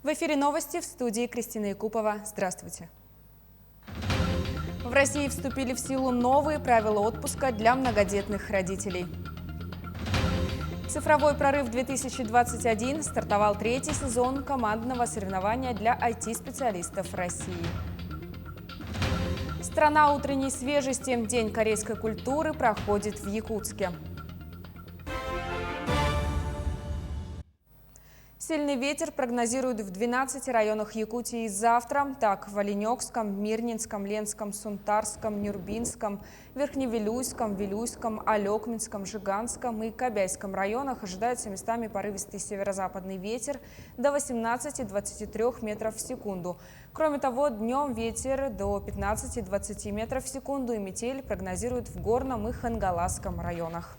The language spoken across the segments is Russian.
В эфире новости, в студии Кристина Якупова. Здравствуйте. В России вступили в силу новые правила отпуска для многодетных родителей. Цифровой прорыв 2021 стартовал третий сезон командного соревнования для IT-специалистов России. Страна утренней свежести. День корейской культуры проходит в Якутске. Сильный ветер прогнозируют в 12 районах Якутии завтра. Так, в Оленёкском, Мирнинском, Ленском, Сунтарском, Нюрбинском, Верхневилюйском, Вилюйском, Алекминском, Жиганском и Кобяйском районах ожидается местами порывистый северо-западный ветер до 18-23 метров в секунду. Кроме того, днем ветер до 15-20 метров в секунду и метель прогнозируют в Горном и Хангаласском районах.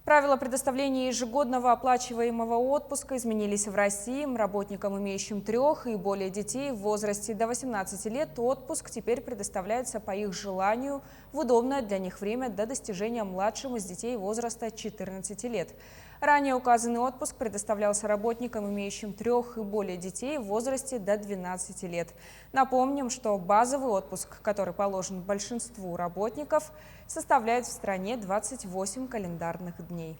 Правила предоставления ежегодного оплачиваемого отпуска изменились в России. Работникам, имеющим 3 и более детей в возрасте до 18 лет, отпуск теперь предоставляется по их желанию в удобное для них время до достижения младшим из детей возраста 14 лет. Ранее указанный отпуск предоставлялся работникам, имеющим 3 и более детей в возрасте до 12 лет. Напомним, что базовый отпуск, который положен большинству работников, составляет в стране 28 календарных дней.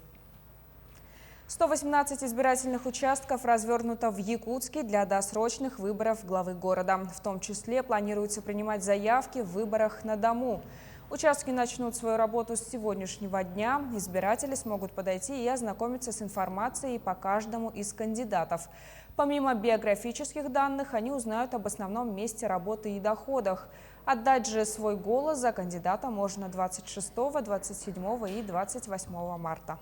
118 избирательных участков развернуто в Якутске для досрочных выборов главы города. В том числе планируется принимать заявки в выборах на дому. Участки начнут свою работу с сегодняшнего дня. Избиратели смогут подойти и ознакомиться с информацией по каждому из кандидатов. Помимо биографических данных, они узнают об основном месте работы и доходах. Отдать же свой голос за кандидата можно 26, 27 и 28 марта.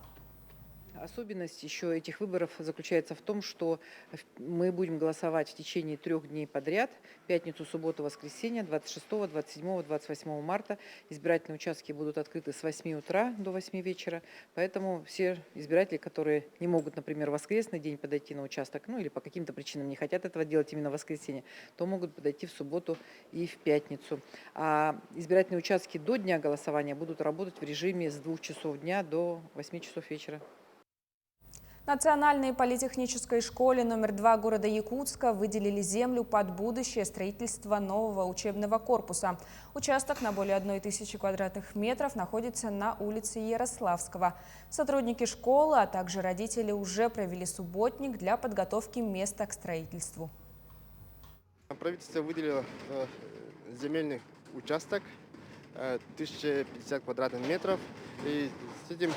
Особенность еще этих выборов заключается в том, что мы будем голосовать в течение 3 дней подряд, пятницу, субботу, воскресенье, 26, 27, 28 марта. Избирательные участки будут открыты с 8 утра до 8 вечера, поэтому все избиратели, которые не могут, например, в воскресный день подойти на участок, или по каким-то причинам не хотят этого делать именно в воскресенье, то могут подойти в субботу и в пятницу. А избирательные участки до дня голосования будут работать в режиме с 2 часов дня до 8 часов вечера. Национальной политехнической школе номер 2 города Якутска выделили землю под будущее строительство нового учебного корпуса. Участок на более 1000 квадратных метров находится на улице Ярославского. Сотрудники школы, а также родители уже провели субботник для подготовки места к строительству. Правительство выделило земельный участок 1050 квадратных метров. И с этим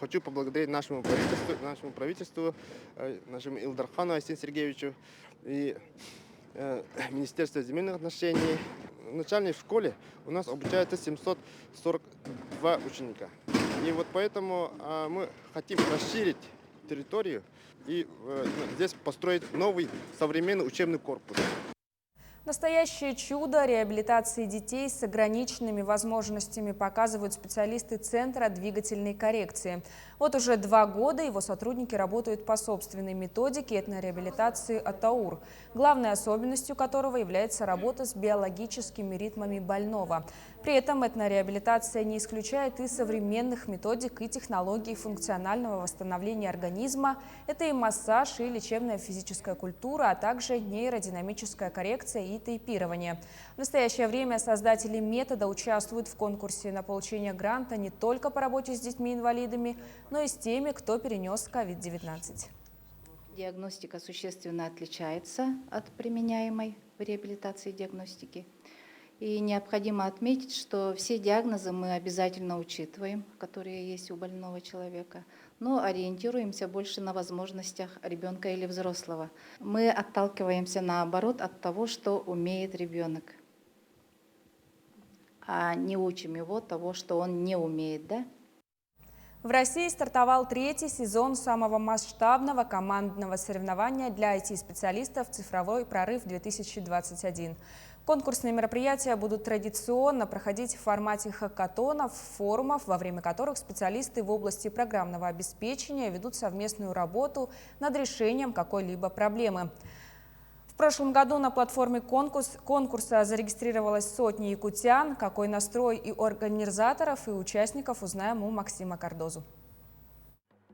хочу поблагодарить нашему правительству, нашему Илдархану Айсену Сергеевичу и Министерству земельных отношений. В начальной школе у нас обучается 742 ученика. И вот поэтому мы хотим расширить территорию и здесь построить новый современный учебный корпус. Настоящее чудо реабилитации детей с ограниченными возможностями показывают специалисты Центра двигательной коррекции. Вот уже 2 года его сотрудники работают по собственной методике этнореабилитации «Атаур», главной особенностью которого является работа с биологическими ритмами больного. При этом этнореабилитация не исключает и современных методик и технологий функционального восстановления организма. Это и массаж, и лечебная физическая культура, а также нейродинамическая коррекция и тейпирование. В настоящее время создатели метода участвуют в конкурсе на получение гранта не только по работе с детьми-инвалидами, но и с теми, кто перенес COVID-19. Диагностика существенно отличается от применяемой в реабилитации диагностики. И необходимо отметить, что все диагнозы мы обязательно учитываем, которые есть у больного человека, но ориентируемся больше на возможностях ребенка или взрослого. Мы отталкиваемся, наоборот, от того, что умеет ребенок, а не учим его того, что он не умеет, да? В России стартовал 3-й сезон самого масштабного командного соревнования для IT-специалистов «Цифровой прорыв-2021». Конкурсные мероприятия будут традиционно проходить в формате хакатонов, форумов, во время которых специалисты в области программного обеспечения ведут совместную работу над решением какой-либо проблемы. В прошлом году на платформе конкурса зарегистрировалось сотни якутян. Какой настрой и у организаторов, и участников узнаем у Максима Кардозу.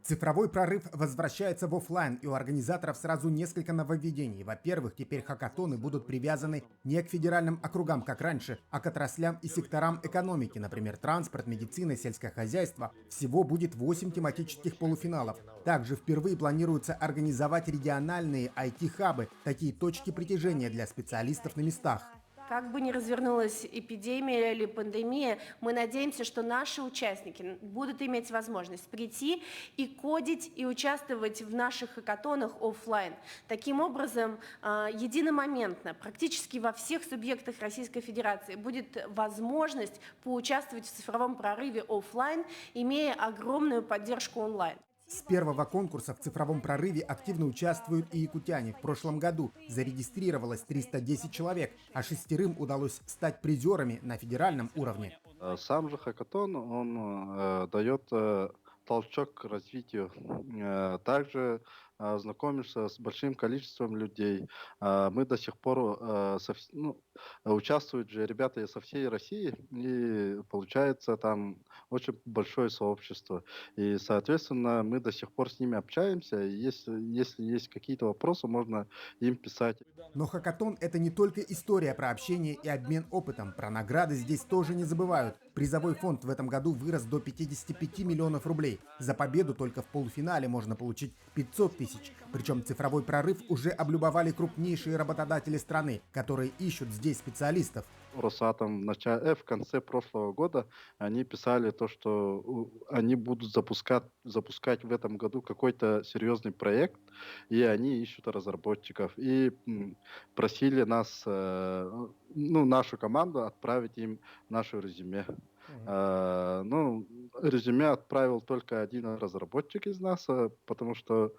Цифровой прорыв возвращается в офлайн, и у организаторов сразу несколько нововведений. Во-первых, теперь хакатоны будут привязаны не к федеральным округам, как раньше, а к отраслям и секторам экономики, например, транспорт, медицина, сельское хозяйство. Всего будет 8 тематических полуфиналов. Также впервые планируется организовать региональные IT-хабы, такие точки притяжения для специалистов на местах. Как бы ни развернулась эпидемия или пандемия, мы надеемся, что наши участники будут иметь возможность прийти и кодить, и участвовать в наших хакатонах офлайн. Таким образом, единомоментно, практически во всех субъектах Российской Федерации будет возможность поучаствовать в цифровом прорыве офлайн, имея огромную поддержку онлайн. С первого конкурса в цифровом прорыве активно участвуют и якутяне. В прошлом году зарегистрировалось 310 человек, а 6 удалось стать призерами на федеральном уровне. Сам же хакатон, он дает толчок к развитию. Также знакомишься с большим количеством людей. Мы до сих пор участвуют же ребята со всей России, и получается там очень большое сообщество. И, соответственно, мы до сих пор с ними общаемся. И если есть какие-то вопросы, можно им писать. Но хакатон – это не только история про общение и обмен опытом. Про награды здесь тоже не забывают. Призовой фонд в этом году вырос до 55 миллионов рублей. За победу только в полуфинале можно получить 500 тысяч. Причем цифровой прорыв уже облюбовали крупнейшие работодатели страны, которые ищут здесь специалистов. Росатом в конце прошлого года они писали то, что они будут запускать в этом году какой-то серьезный проект, и они ищут разработчиков. И просили нас, нашу команду, отправить им наше резюме. Резюме отправил только один разработчик из нас, потому что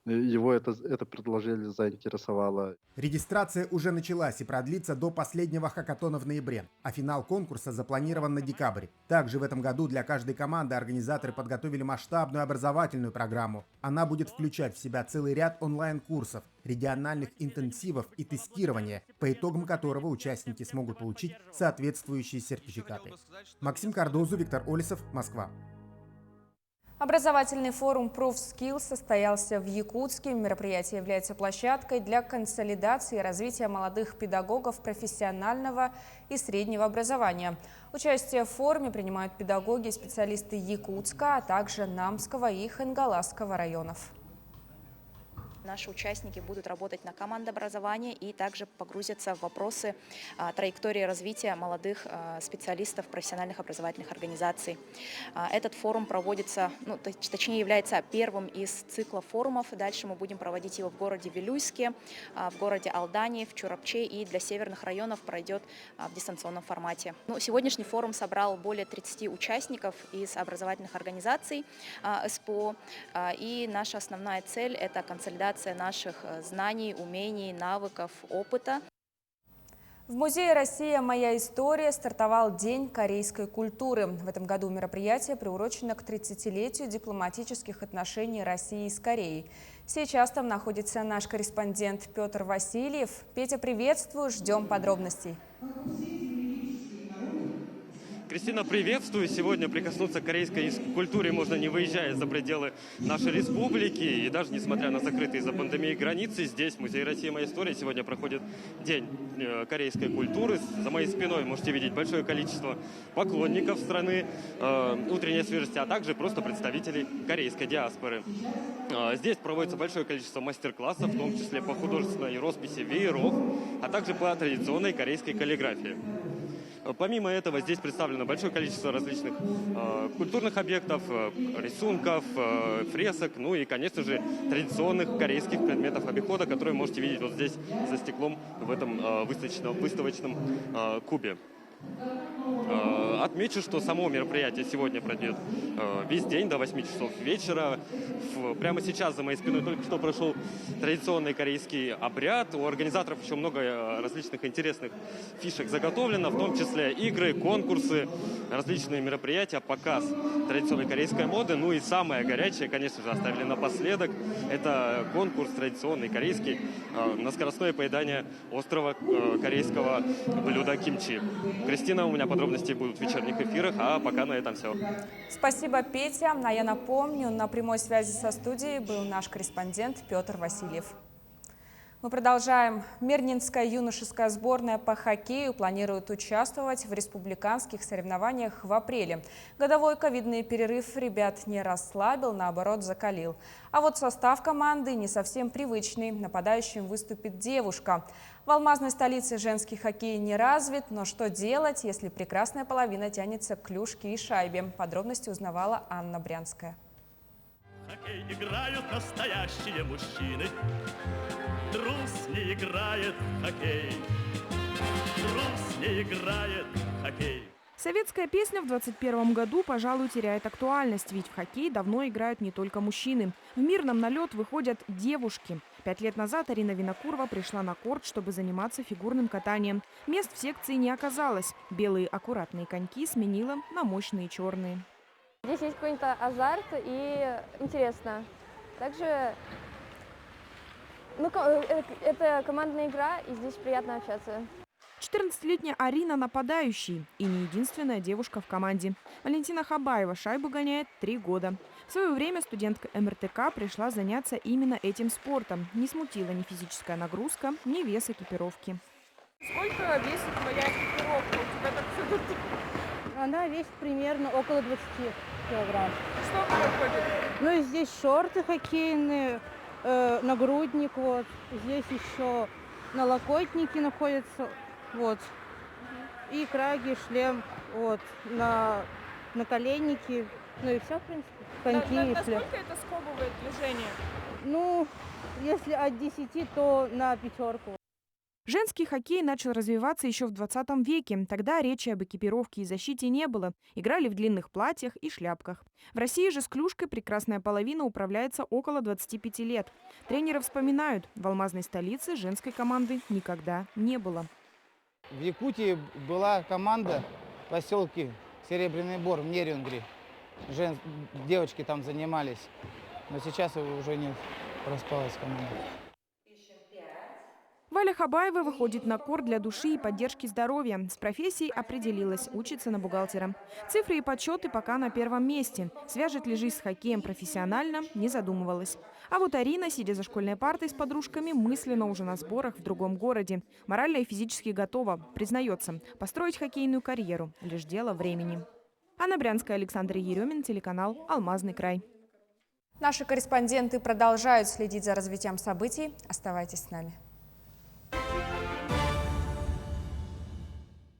его это предложение заинтересовало. Регистрация уже началась и продлится до последнего хакатона в ноябре, а финал конкурса запланирован на декабрь. Также в этом году для каждой команды организаторы подготовили масштабную образовательную программу. Она будет включать в себя целый ряд онлайн-курсов, региональных интенсивов и тестирования, по итогам которого участники смогут получить соответствующие сертификаты. Максим Кардозу, Виктор Олесов, Москва. Образовательный форум ProofSkills состоялся в Якутске. Мероприятие является площадкой для консолидации и развития молодых педагогов профессионального и среднего образования. Участие в форуме принимают педагоги и специалисты Якутска, а также Намского и Хангаласского районов. Наши участники будут работать на командообразование и также погрузятся в вопросы траектории развития молодых специалистов профессиональных образовательных организаций. Этот форум проводится, точнее является первым из цикла форумов. Дальше мы будем проводить его в городе Вилюйске, в городе Алдане, в Чурапче, и для северных районов пройдет в дистанционном формате. Сегодняшний форум собрал более 30 участников из образовательных организаций СПО, и наша основная цель – это консолидация наших знаний, умений, навыков, опыта. В Музее «Россия. Моя история» стартовал День корейской культуры. В этом году мероприятие приурочено к 30-летию дипломатических отношений России с Кореей. Сейчас там находится наш корреспондент Петр Васильев. Петя, приветствую, ждем подробностей. Кристина, приветствую. Сегодня прикоснуться к корейской культуре можно, не выезжая за пределы нашей республики. И даже несмотря на закрытые из-за пандемии границы, здесь, в Музее России «Моя история», сегодня проходит День корейской культуры. За моей спиной можете видеть большое количество поклонников страны утренней свежести, а также просто представителей корейской диаспоры. Здесь проводится большое количество мастер-классов, в том числе по художественной росписи вееров, а также по традиционной корейской каллиграфии. Помимо этого, здесь представлено большое количество различных культурных объектов, рисунков, фресок, и, конечно же, традиционных корейских предметов обихода, которые можете видеть вот здесь за стеклом в этом выставочном кубе. Отмечу, что само мероприятие сегодня пройдет весь день до 8 часов вечера. Прямо сейчас за моей спиной только что прошел традиционный корейский обряд. У организаторов еще много различных интересных фишек заготовлено, в том числе игры, конкурсы, различные мероприятия, показ традиционной корейской моды. Ну и самое горячее, конечно же, оставили напоследок. Это конкурс традиционный корейский на скоростное поедание острого корейского блюда кимчи. Кристина, у меня подробности будут в вечерних эфирах, а пока на этом все. Спасибо, Петя. А я напомню, на прямой связи со студией был наш корреспондент Петр Васильев. Мы продолжаем. Мирнинская юношеская сборная по хоккею планирует участвовать в республиканских соревнованиях в апреле. Годовой ковидный перерыв ребят не расслабил, наоборот, закалил. А вот состав команды не совсем привычный. Нападающим выступит девушка. В алмазной столице женский хоккей не развит, но что делать, если прекрасная половина тянется к клюшке и шайбе? Подробности узнавала Анна Брянская. Хоккей играют настоящие мужчины. Трус не играет в хоккей. Трус не играет в хоккей. Советская песня в 2021 году, пожалуй, теряет актуальность, ведь в хоккей давно играют не только мужчины. В Мирном на лед выходят девушки. 5 лет назад Арина Винокурова пришла на корт, чтобы заниматься фигурным катанием. Мест в секции не оказалось. Белые аккуратные коньки сменила на мощные черные. Здесь есть какой-то азарт и интересно. Также это командная игра, и здесь приятно общаться. 14-летняя Арина нападающий и не единственная девушка в команде. Валентина Хабаева шайбу гоняет 3 года. В свое время студентка МРТК пришла заняться именно этим спортом. Не смутила ни физическая нагрузка, ни вес экипировки. Сколько весит твоя экипировка? У тебя так все тут... Она весит примерно около 20 килограмм. Что в нее входит? Ну и здесь шорты хоккейные, нагрудник, вот. Здесь еще налокотники находятся, вот. И краги, шлем, вот, на наколенники. Ну и все, в принципе. Коньки и шлем. Насколько это сковывает движение? Ну, если от 10, то на 5. Женский хоккей начал развиваться еще в 20 веке. Тогда речи об экипировке и защите не было. Играли в длинных платьях и шляпках. В России же с клюшкой прекрасная половина управляется около 25 лет. Тренеры вспоминают, в алмазной столице женской команды никогда не было. В Якутии была команда в поселке Серебряный Бор в Нерюнгри. Девочки там занимались. Но сейчас уже не распалась команда. Валя Хабаева выходит на корт для души и поддержки здоровья. С профессией определилась, учится на бухгалтера. Цифры и подсчеты пока на первом месте. Свяжет ли жизнь с хоккеем профессионально, не задумывалась. А вот Арина, сидя за школьной партой с подружками, мысленно уже на сборах в другом городе. Морально и физически готова, признается. Построить хоккейную карьеру – лишь дело времени. Анна Брянская, Александр Еремин, телеканал «Алмазный край». Наши корреспонденты продолжают следить за развитием событий. Оставайтесь с нами.